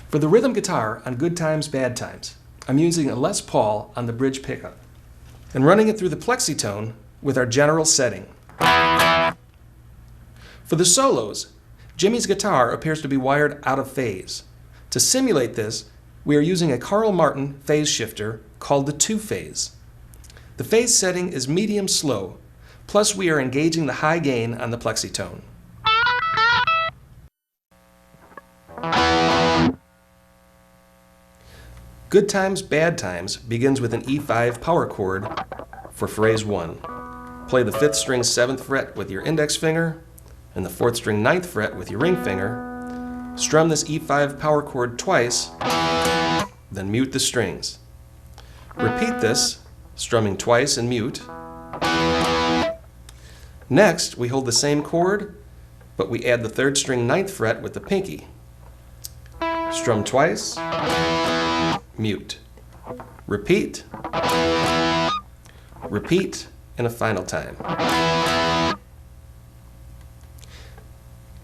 For the rhythm guitar on Good Times, Bad Times, I'm using a Les Paul on the bridge pickup and running it through the plexitone with our general setting. For the solos, Jimmy's guitar appears to be wired out of phase. To simulate this, we are using a Carl Martin phase shifter called the 2-phase. The phase setting is medium slow, plus we are engaging the high gain on the plexitone. Good Times, Bad Times begins with an E5 power chord for phrase 1. Play the 5th string 7th fret with your index finger and the 4th string 9th fret with your ring finger. Strum this E5 power chord twice, then mute the strings. Repeat this, strumming twice and mute. Next, we hold the same chord, but we add the 3rd string 9th fret with the pinky. Strum twice, mute. Repeat, repeat, and a final time.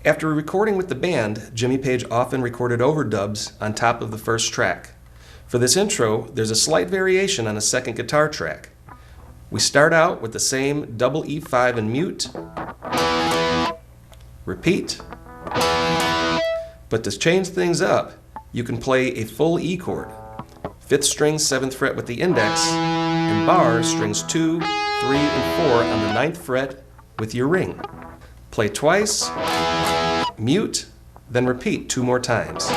After recording with the band, Jimmy Page often recorded overdubs on top of the first track. For this intro, there's a slight variation on the second guitar track. We start out with the same double E5 and mute, repeat, but to change things up, you can play a full E chord, 5th string 7th fret with the index, and bar strings 2, 3, and 4 on the 9th fret with your ring. Play twice, mute, then repeat 2 more times.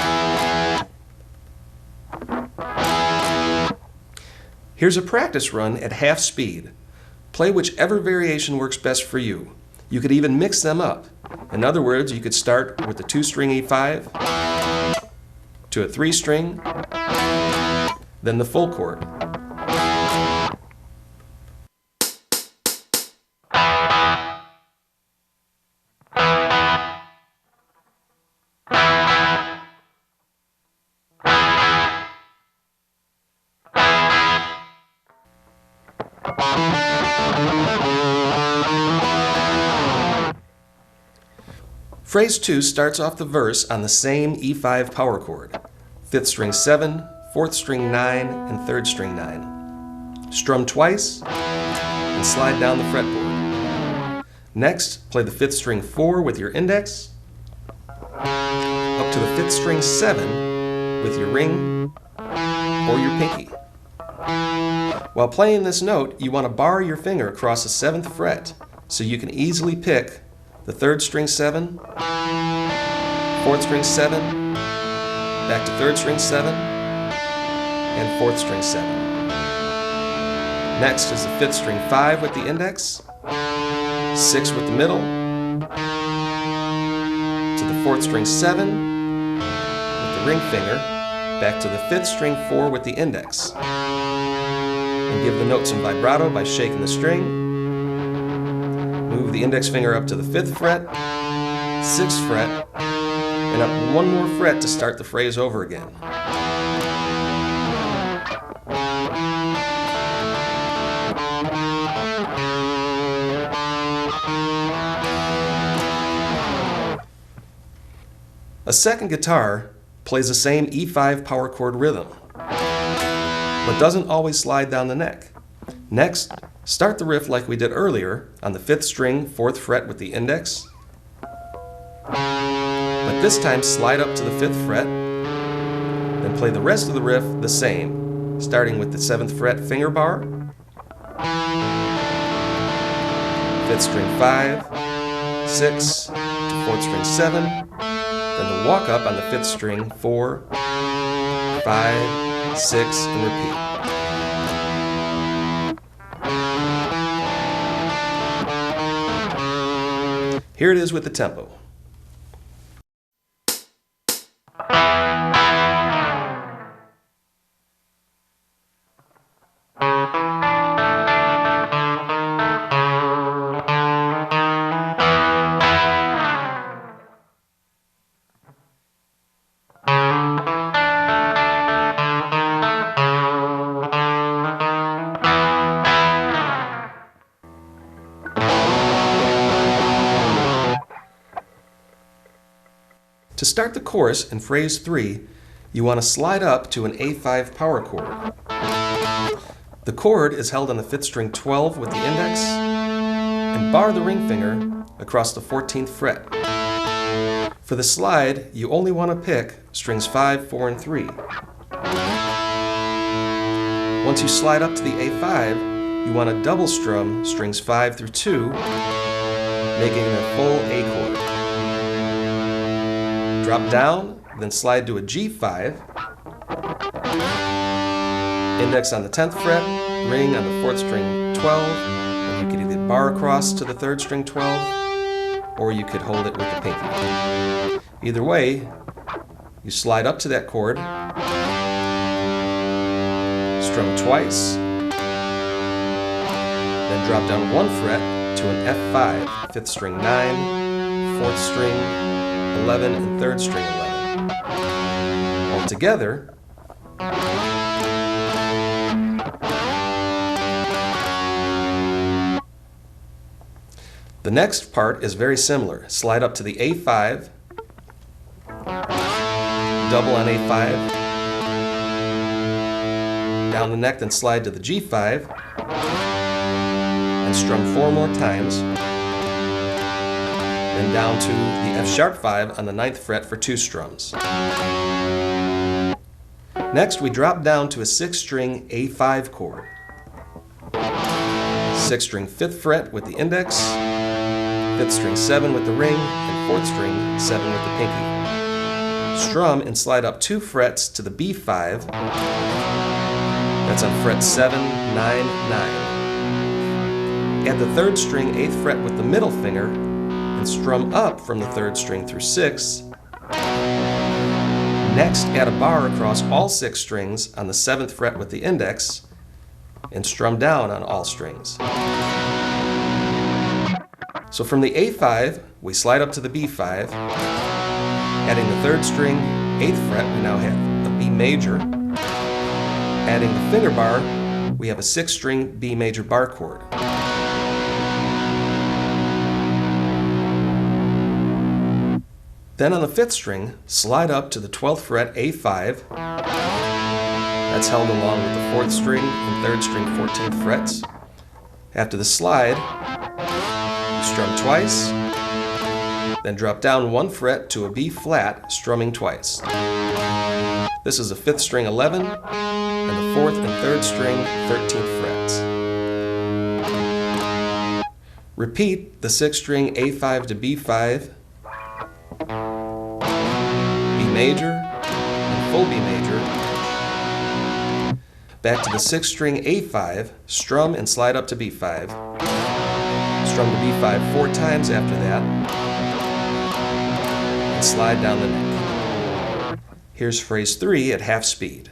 Here's a practice run at half speed. Play whichever variation works best for you. You could even mix them up. In other words, you could start with the 2-string E5 to a 3-string, then the full chord. Phrase 2 starts off the verse on the same E5 power chord, 5th string 7, 4th string 9, and 3rd string 9. Strum twice and slide down the fretboard. Next, play the 5th string 4 with your index, up to the 5th string 7 with your ring or your pinky. While playing this note, you want to bar your finger across the 7th fret so you can easily pick the 3rd string 7, 4th string 7, back to 3rd string 7, and 4th string 7. Next is the 5th string 5 with the index, 6 with the middle, to the 4th string 7 with the ring finger, back to the 5th string 4 with the index. And give the note some vibrato by shaking the string. Move the index finger up to the 5th fret, 6th fret, and up 1 more fret to start the phrase over again. A second guitar plays the same E5 power chord rhythm, but doesn't always slide down the neck. Next, start the riff like we did earlier on the 5th string, 4th fret with the index, but this time slide up to the 5th fret, then play the rest of the riff the same, starting with the 7th fret finger bar, 5th string 5, 6, to 4th string 7, then the walk up on the 5th string 4, 5, 6, and repeat. Here it is with the tempo. To start the chorus in phrase 3, You want to slide up to an A5 power chord. The chord is held on the 5th string 12 with the index, and bar the ring finger across the 14th fret. For the slide, you only want to pick strings 5, 4, and 3. Once you slide up to the A5, you want to double strum strings 5 through 2, making a full A chord. Drop down, then slide to a G5, index on the 10th fret, ring on the 4th string 12, and you could either bar across to the 3rd string 12, or you could hold it with the pinky. Either way, you slide up to that chord, strum twice, then drop down 1 fret to an F5, 5th string 9, 4th string 11, and 3rd string 11. All together, the next part is very similar. Slide up to the A5, double on A5, down the neck, then slide to the G5, and strum 4 more times, then down to the F sharp 5 on the 9th fret for 2 strums. Next, we drop down to a 6th string A5 chord. 6th string 5th fret with the index, 5th string 7 with the ring, and 4th string 7 with the pinky. Strum and slide up 2 frets to the B5. That's on fret 7, 9, 9. Add the 3rd string 8th fret with the middle finger and strum up from the 3rd string through 6. Next, add a bar across all 6 strings on the 7th fret with the index and strum down on all strings. So from the A5, we slide up to the B5, adding the 3rd string, 8th fret, we now have a B major. Adding the finger bar, we have a 6th string B major bar chord. Then on the 5th string, slide up to the 12th fret A5. That's held along with the 4th string and 3rd string 14th frets. After the slide, strum twice, then drop down 1 fret to a B flat, strumming twice. This is a 5th string 11 and the 4th and 3rd string 13th frets. Repeat the 6th string A5 to B5, B major, and full B major. Back to the 6th string A5, strum and slide up to B5. Strum to B5 4 times after that, and slide down the neck. Here's phrase 3 at half speed.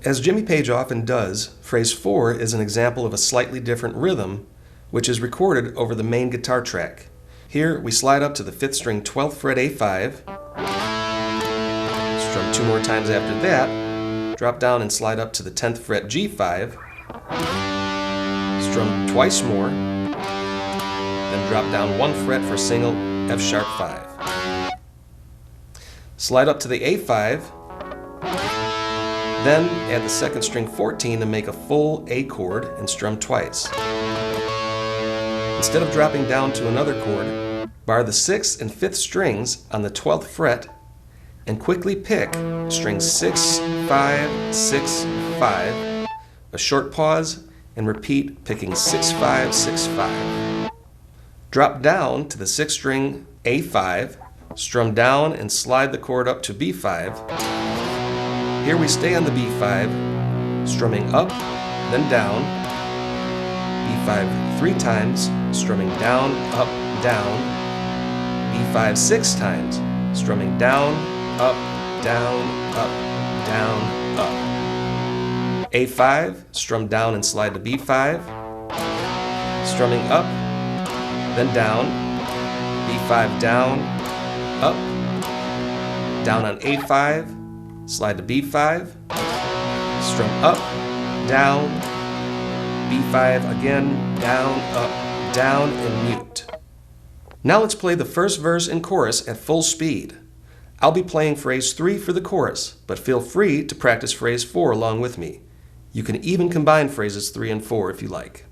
As Jimmy Page often does, phrase 4 is an example of a slightly different rhythm, which is recorded over the main guitar track. Here, we slide up to the 5th string 12th fret A5, strum 2 more times after that, drop down and slide up to the 10th fret G5, strum twice more, then drop down 1 fret for single F sharp 5. Slide up to the A5, then add the 2nd string 14 to make a full A chord and strum twice. Instead of dropping down to another chord, bar the 6th and 5th strings on the 12th fret and quickly pick strings 6, 5, 6, 5, a short pause, and repeat picking 6, 5, 6, 5. Drop down to the 6th string A5, strum down and slide the chord up to B5. Here we stay on the B5, strumming up, then down, B5 3 times, strumming down, up, down, B5 6 times, strumming down, up, down, up, down, up. A5, strum down and slide to B5, strumming up, then down, B5 down, up, down on A5, slide to B5, strum up, down, B5 again, down, up, down, and mute. Now let's play the first verse and chorus at full speed. I'll be playing phrase 3 for the chorus, but feel free to practice phrase 4 along with me. You can even combine phrases 3 and 4 if you like.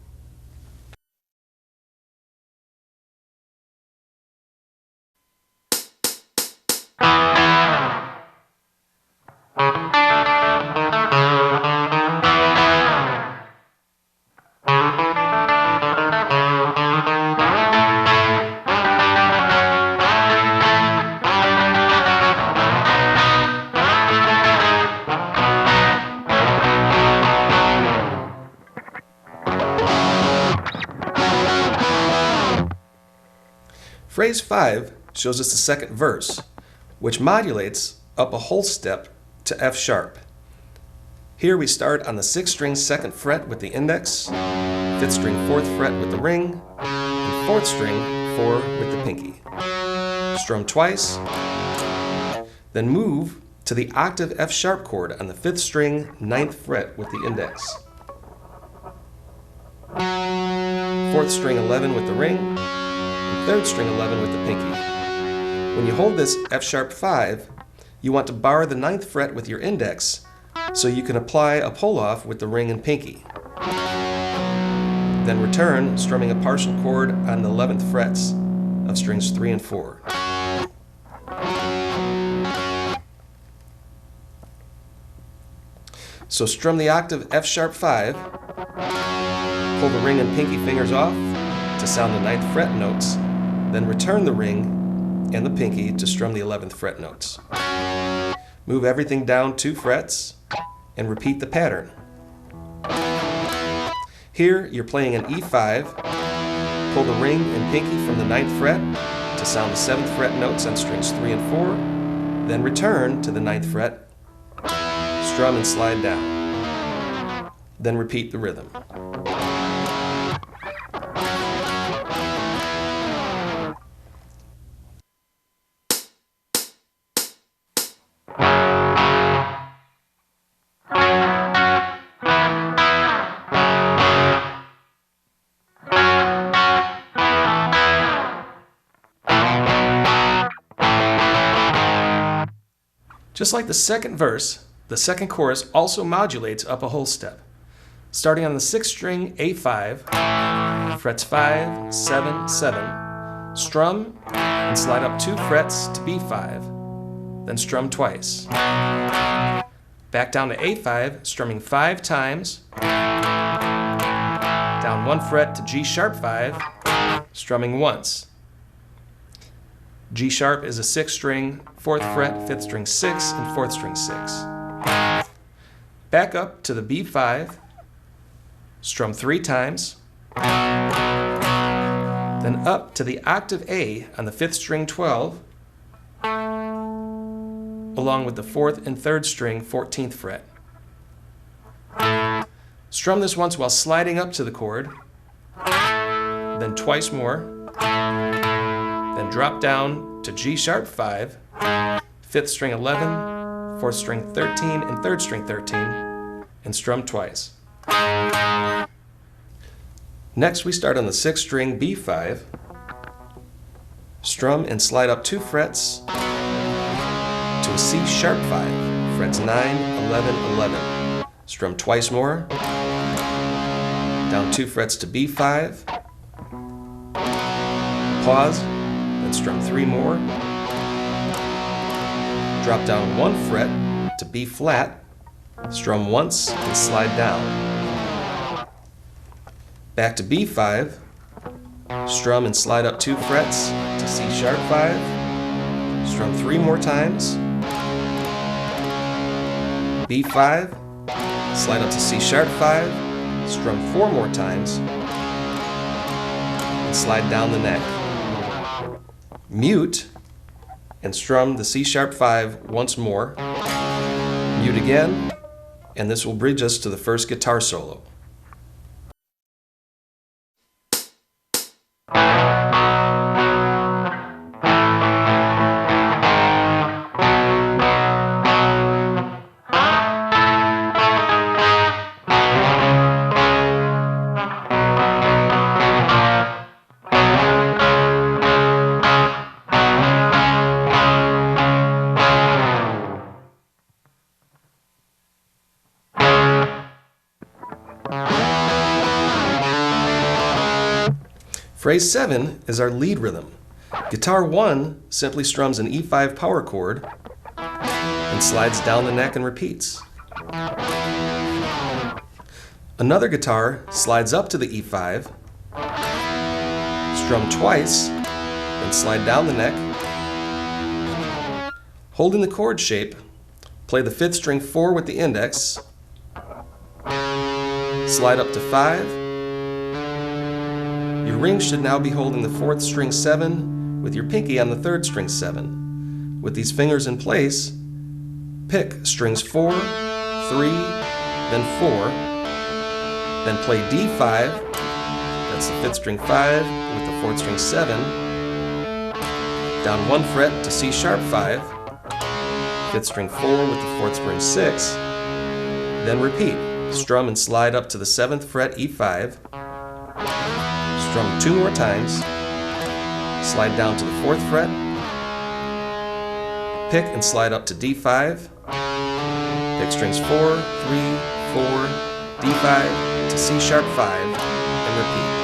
Phrase 5 shows us the second verse, which modulates up a whole step to F sharp. Here we start on the 6th string 2nd fret with the index, 5th string 4th fret with the ring, and 4th string 4 with the pinky. Strum twice, then move to the octave F sharp chord on the 5th string 9th fret with the index. 4th string 11 with the ring, and 3rd string 11 with the pinky. When you hold this F sharp 5, you want to bar the 9th fret with your index so you can apply a pull-off with the ring and pinky. Then return, strumming a partial chord on the 11th frets of strings 3 and 4. So strum the octave F sharp 5, pull the ring and pinky fingers off to sound the 9th fret notes, then return the ring and the pinky to strum the 11th fret notes. Move everything down 2 frets and repeat the pattern. Here you're playing an E5, pull the ring and pinky from the 9th fret to sound the 7th fret notes on strings 3 and 4, then return to the 9th fret, strum and slide down. Then repeat the rhythm. Just like the second verse, the second chorus also modulates up a whole step. Starting on the 6th string A5, frets 5, 7, 7, strum and slide up 2 frets to B5, then strum twice. Back down to A5, strumming 5 times, down 1 fret to G sharp 5, strumming once. G sharp is a 6th string, 4th fret, 5th string 6, and 4th string 6. Back up to the B5, strum 3 times, then up to the octave A on the 5th string 12, along with the 4th and 3rd string 14th fret. Strum this once while sliding up to the chord, then twice more, then drop down to G sharp 5, 5th string 11, 4th string 13, and 3rd string 13, and strum twice. Next we start on the 6th string B5, strum and slide up 2 frets to a C sharp 5, frets 9, 11, 11. Strum twice more, down 2 frets to B5, pause, then strum 3 more, drop down 1 fret to B flat, strum once and slide down. Back to B5, strum and slide up 2 frets to C sharp 5, strum 3 more times, B5, slide up to C sharp 5, strum 4 more times, and slide down the neck. Mute, and strum the C sharp 5 once more, mute again, and this will bridge us to the first guitar solo. Phrase 7 is our lead rhythm. Guitar 1 simply strums an E5 power chord and slides down the neck and repeats. Another guitar slides up to the E5, strum twice, then slide down the neck. Holding the chord shape, play the 5th string 4 with the index, slide up to 5. Your ring should now be holding the 4th string 7 with your pinky on the 3rd string 7. With these fingers in place, pick strings 4, 3, then 4, then play D5, that's the 5th string 5 with the 4th string 7, down 1 fret to C sharp 5, 5th string 4 with the 4th string 6, then repeat. Strum and slide up to the 7th fret E5, strum 2 more times, slide down to the 4th fret, pick and slide up to D5, pick strings 4, 3, 4, D5 to C sharp 5, and repeat.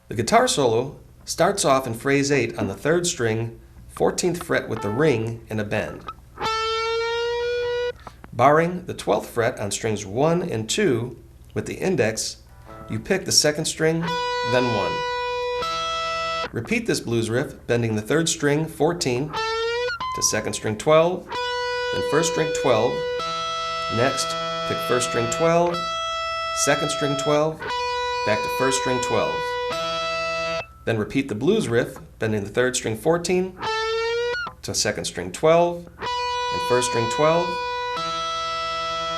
The guitar solo starts off in phrase 8 on the 3rd string, 14th fret with the ring and a bend. Barring the 12th fret on strings 1 and 2 with the index, you pick the 2nd string, then 1. Repeat this blues riff, bending the 3rd string 14 to 2nd string 12, then 1st string 12. Next, pick 1st string 12, 2nd string 12, back to 1st string 12. Then repeat the blues riff, bending the 3rd string 14 to 2nd string 12 and 1st string 12.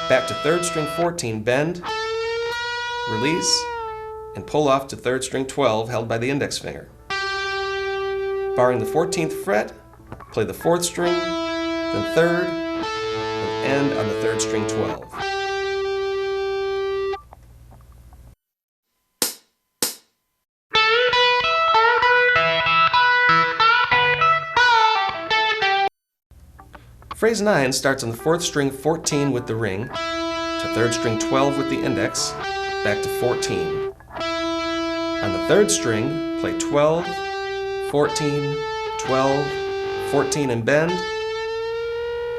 Back to 3rd string 14, bend, release, and pull off to 3rd string 12 held by the index finger. Barring the 14th fret, play the 4th string, then 3rd, and end on the 3rd string 12. Phrase 9 starts on the 4th string 14 with the ring, to 3rd string 12 with the index, back to 14. On the 3rd string, play 12, 14, 12, 14 and bend.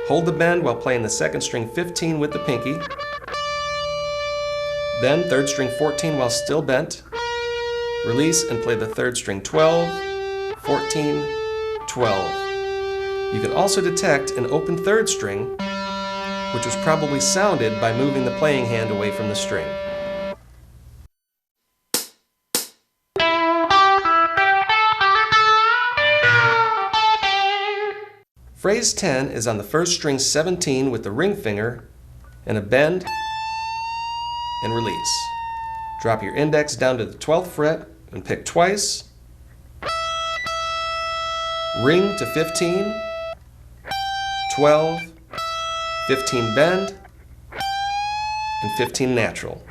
Hold the bend while playing the 2nd string 15 with the pinky. Then 3rd string 14 while still bent. Release and play the 3rd string 12, 14, 12. You can also detect an open 3rd string, which was probably sounded by moving the playing hand away from the string. Phrase 10 is on the 1st string 17 with the ring finger and a bend and release. Drop your index down to the 12th fret and pick twice. Ring to 15, 12, 15 bend, and 15 natural.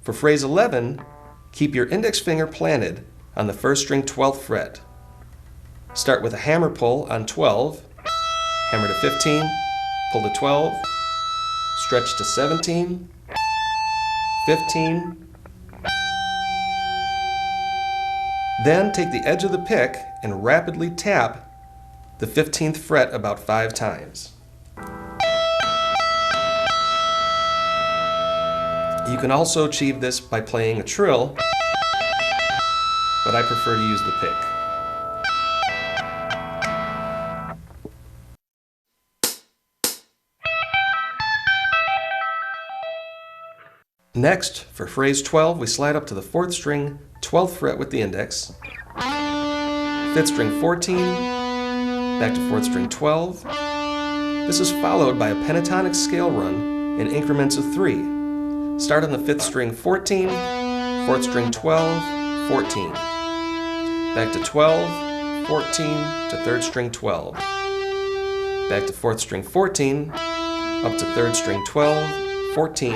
For phrase 11, keep your index finger planted on the first string 12th fret. Start with a hammer pull on 12, hammer to 15, pull to 12, stretch to 17, 15. Then take the edge of the pick and rapidly tap the 15th fret about 5 times. You can also achieve this by playing a trill, but I prefer to use the pick. Next, for phrase 12, we slide up to the 4th string, 12th fret with the index, 5th string 14, back to 4th string 12. This is followed by a pentatonic scale run in increments of 3. Start on the 5th string 14, 4th string 12, 14. Back to 12, 14 to 3rd string 12. Back to 4th string 14, up to 3rd string 12, 14.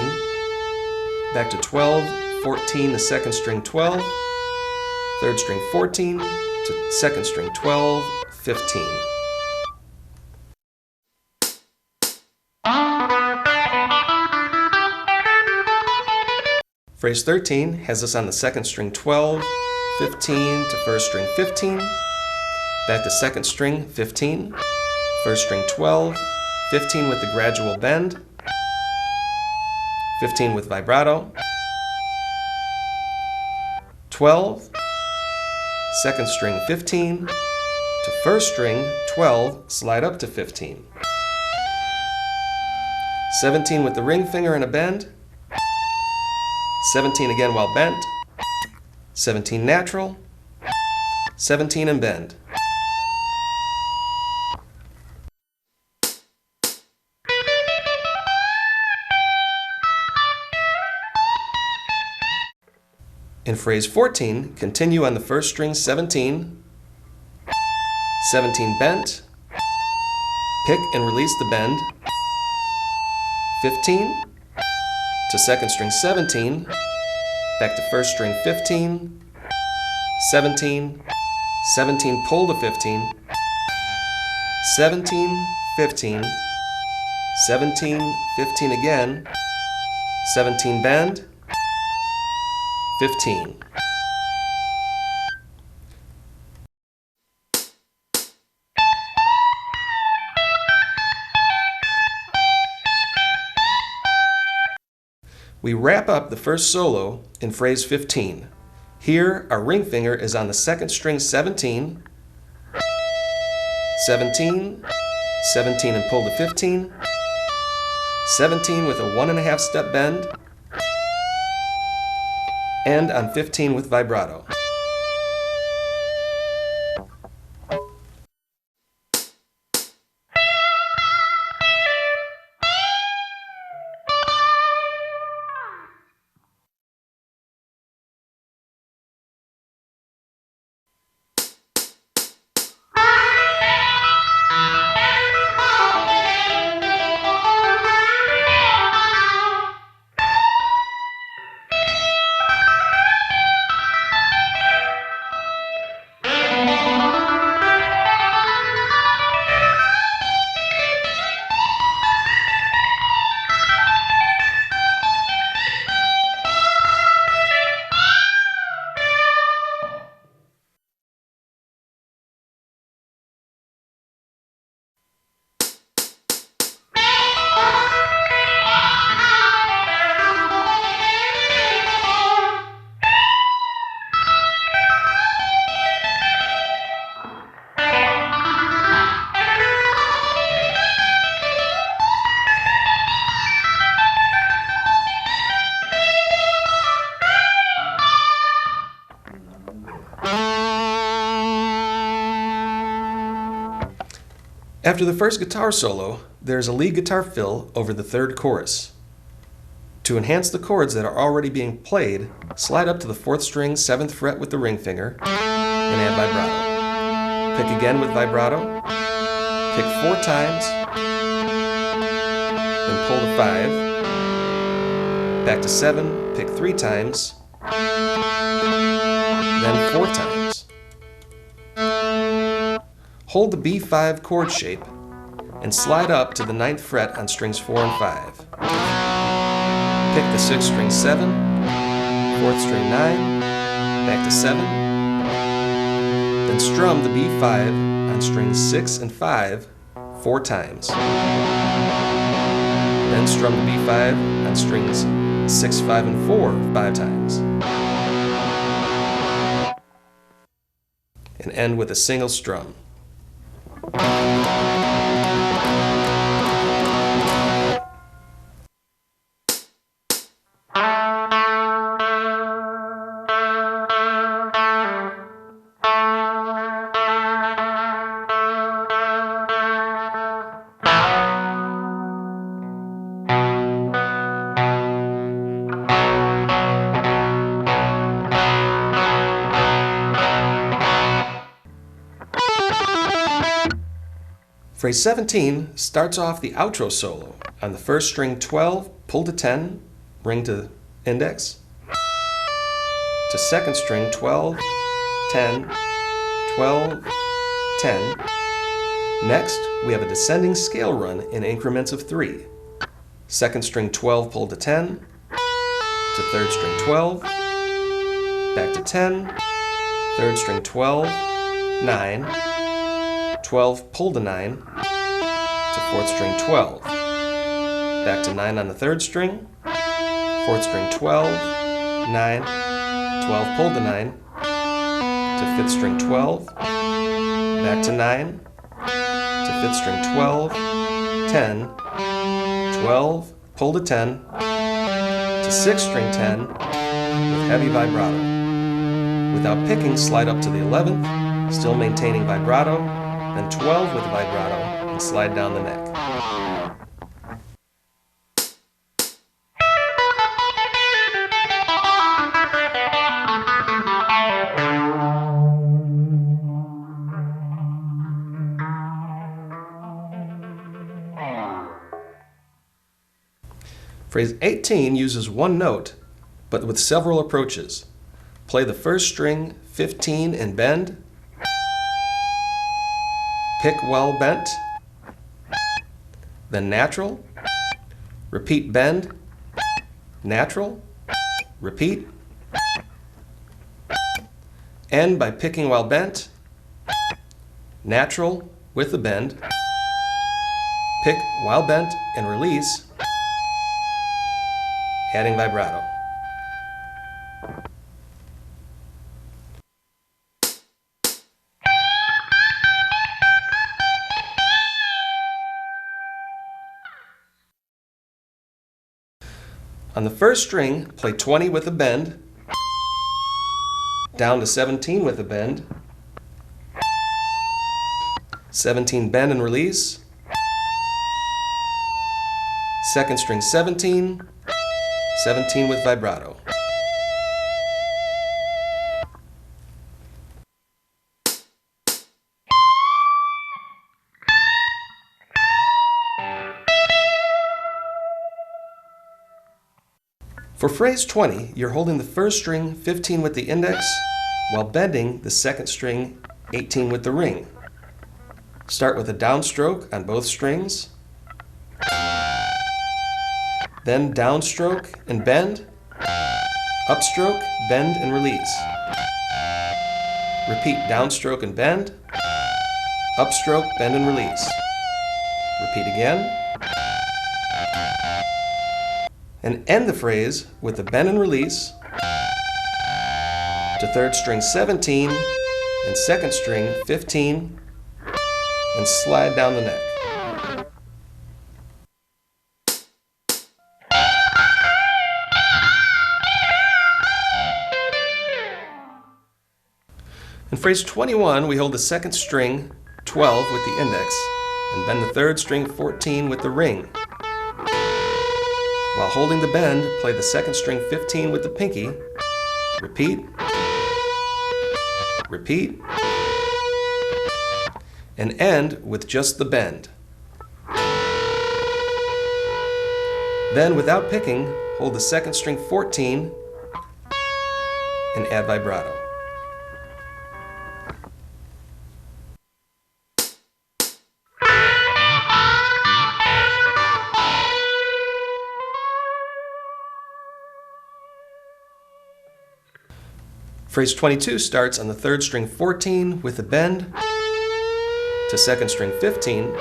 Back to 12, 14 to 2nd string 12, 3rd string 14 to 2nd string 12, 15. Phrase 13 has us on the 2nd string 12, 15 to 1st string 15, back to 2nd string 15, 1st string 12, 15 with the gradual bend, 15 with vibrato, 12, 2nd string 15, to 1st string 12, slide up to 15, 17 with the ring finger and a bend, 17 again while bent, 17 natural, 17 and bend. In phrase 14, continue on the 1st string 17, 17 bent, pick and release the bend, 15, to 2nd string 17, back to 1st string 15, 17, 17 pull to 15, 17, 15, 17, 15 again, 17 bend, 15. We wrap up the first solo in phrase 15. Here, our ring finger is on the 2nd string 17, 17, 17 and pull to 15, 17 with a 1.5 step bend, and on 15 with vibrato. After the first guitar solo, there is a lead guitar fill over the 3rd chorus. To enhance the chords that are already being played, slide up to the 4th string, 7th fret with the ring finger, and add vibrato. Pick again with vibrato, pick 4 times, then pull to 5, back to 7, pick 3 times, then 4 times. Hold the B5 chord shape and slide up to the 9th fret on strings 4 and 5. Pick the 6th string 7, 4th string 9, back to 7, then strum the B5 on strings 6 and 5 4 times. Then strum the B5 on strings 6, 5, and 4 5 times. And end with a single strum. Phrase 17 starts off the outro solo on the 1st string 12, pull to 10, ring to index, to 2nd string 12, 10, 12, 10. Next, we have a descending scale run in increments of 3. 2nd string 12, pull to 10, to 3rd string 12, back to 10, 3rd string 12, 9, 12, pull to 9, to 4th string 12, back to 9 on the 3rd string, 4th string 12, 9, 12, pull to 9, to 5th string 12, back to 9, to 5th string 12, 10, 12, pull to 10, to 6th string 10 with heavy vibrato. Without picking, slide up to the 11th, still maintaining vibrato, then 12 with vibrato, and slide down the neck. Phrase 18 uses one note, but with several approaches. Play the 1st string 15 and bend, pick well bent, then natural, repeat bend, natural, repeat, end by picking while bent, natural with the bend, pick while bent and release, adding vibrato. On the 1st string, play 20 with a bend, down to 17 with a bend, 17 bend and release, 2nd string 17, 17 with vibrato. For phrase 20, you're holding the 1st string 15 with the index while bending the 2nd string 18 with the ring. Start with a downstroke on both strings, then downstroke and bend, upstroke, bend and release. Repeat downstroke and bend, upstroke, bend and release. Repeat again. And end the phrase with the bend and release to 3rd string 17 and 2nd string 15 and slide down the neck. In phrase 21, we hold the 2nd string 12 with the index and bend the 3rd string 14 with the ring, while While holding the bend, play the second string 15 with the pinky. Repeat. Repeat. And end with just the bend. Then, without picking, hold the second string 14 and add vibrato. Phrase 22 starts on the third string 14 with a bend to second string 15,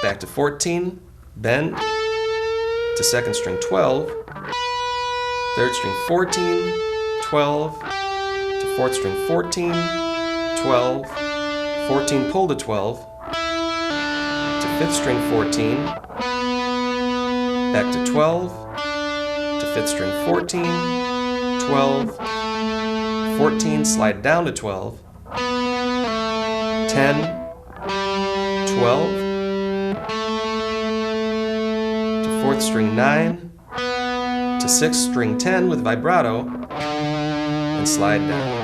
back to 14, bend to second string 12, third string 14, 12, to fourth string 14, 12, 14 pull to 12, to fifth string 14, back to 12, to fifth string 14, 12, 14, slide down to 12, 10, 12, to fourth string 9, to sixth string 10 with vibrato, and slide down.